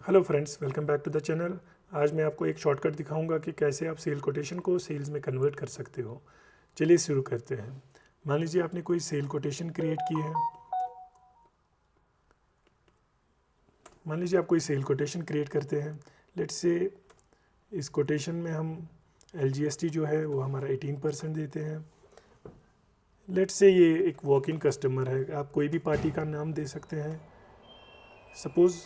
Hello friends, welcome back to the channel. आज मैं आपको एक शॉर्टकट दिखाऊंगा कि कैसे आप सेल कोटेशन को सेल्स में कन्वर्ट कर सकते हो। चलिए शुरू करते हैं। मान लीजिए आपने कोई सेल कोटेशन क्रिएट की है। मान लीजिए आप कोई सेल कोटेशन क्रिएट करते हैं। लेट्स से इस कोटेशन में हम LGST जो है वो हमारा 18% देते हैं। लेट्स से ये एक वॉक इन कस्टमर है। आप कोई भी पार्टी का नाम दे सकते हैं। सपोज़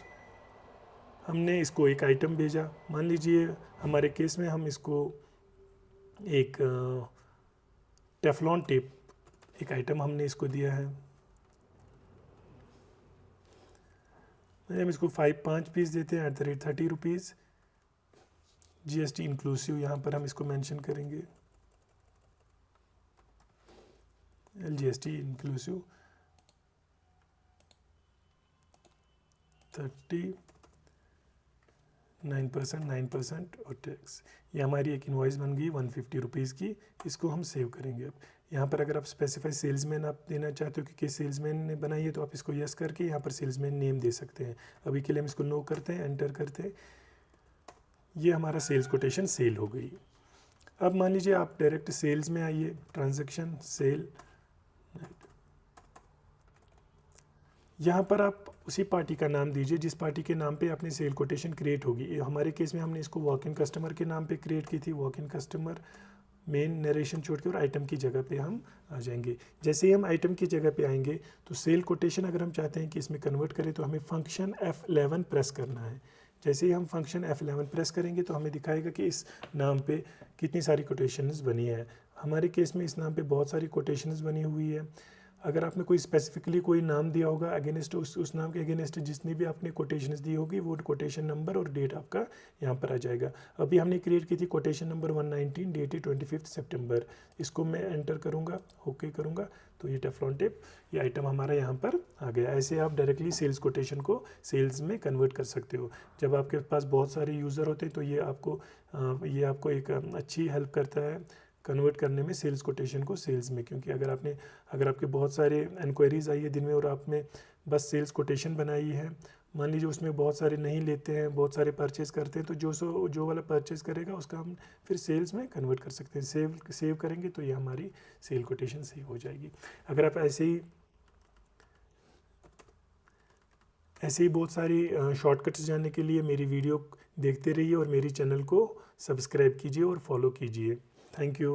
हमने इसको एक आइटम भेजा। मान लीजिए हमारे केस में हम इसको एक टेफ्लॉन टेप एक आइटम हमने इसको दिया है। हम इसको 5 पीस देते हैं @30 रुपीज़। GST इंक्लूसिव यहाँ पर हम इसको मेंशन करेंगे। LGST इंक्लूसिव 39% और टैक्स। ये हमारी एक इनवॉइस बन गई 150 रुपीज़ की। इसको हम सेव करेंगे। अब यहाँ पर अगर आप स्पेसिफाई सेल्समैन आप देना चाहते हो कि किस सेल्समैन ने बनाई है, तो आप इसको यस करके यहाँ पर सेल्समैन नेम दे सकते हैं। अभी के लिए हम इसको नो करते हैं, एंटर करते हैं। ये हमारा सेल्स कोटेशन सेल हो गई। अब मान लीजिए आप डायरेक्ट सेल्स में आइए, ट्रांजैक्शन सेल। यहाँ पर आप उसी पार्टी का नाम दीजिए जिस पार्टी के नाम पे अपनी सेल कोटेशन क्रिएट होगी। हमारे केस में हमने इसको वॉक इन कस्टमर के नाम पे क्रिएट की थी। Walk in customer main narration छोड़ के और आइटम की जगह पे हम आ जाएंगे। जैसे ही हम आइटम की जगह पे आएंगे तो सेल कोटेशन अगर हम चाहते हैं कि इसमें कन्वर्ट करें तो हमें फंक्शन F11 प्रेस करना है। जैसे ही हम फंक्शन F11 प्रेस करेंगे तो हमें दिखाएगा कि इस नाम पे कितनी सारी कोटेशंस बनी है। हमारे केस में इस नाम पे बहुत सारी कोटेशंस बनी हुई है। अगर आपने कोई स्पेसिफिकली कोई नाम दिया होगा अगेंस्ट उस नाम के अगेंस्ट जितनी भी आपने कोटेशंस दी होगी वो कोटेशन नंबर और डेट आपका यहाँ पर आ जाएगा। अभी हमने क्रिएट की थी कोटेशन नंबर 119, डेट है 25 सितंबर। इसको मैं एंटर करूँगा, ओके करूँगा, तो ये टेफ्लॉन टेप ये आइटम हमारा यहाँ पर आ गया। ऐसे आप डायरेक्टली सेल्स कोटेशन को सेल्स में कन्वर्ट कर सकते हो। जब आपके पास बहुत सारे यूज़र होते हैं तो ये आपको एक अच्छी हेल्प करता है कन्वर्ट करने में सेल्स कोटेशन को सेल्स में। क्योंकि अगर आपके बहुत सारे इंक्वायरीज़ आई है दिन में और आपने बस सेल्स कोटेशन बनाई है, मान लीजिए उसमें बहुत सारे नहीं लेते हैं, बहुत सारे परचेज़ करते हैं, तो जो वाला परचेज़ करेगा उसका हम फिर सेल्स में कन्वर्ट कर सकते हैं। सेव करेंगे तो ये हमारी सेल कोटेशन सेव हो जाएगी। अगर आप ऐसे ही बहुत सारी शॉर्टकट्स जानने के लिए मेरी वीडियो देखते रहिए और मेरी चैनल को सब्सक्राइब कीजिए और फॉलो कीजिए। Thank you.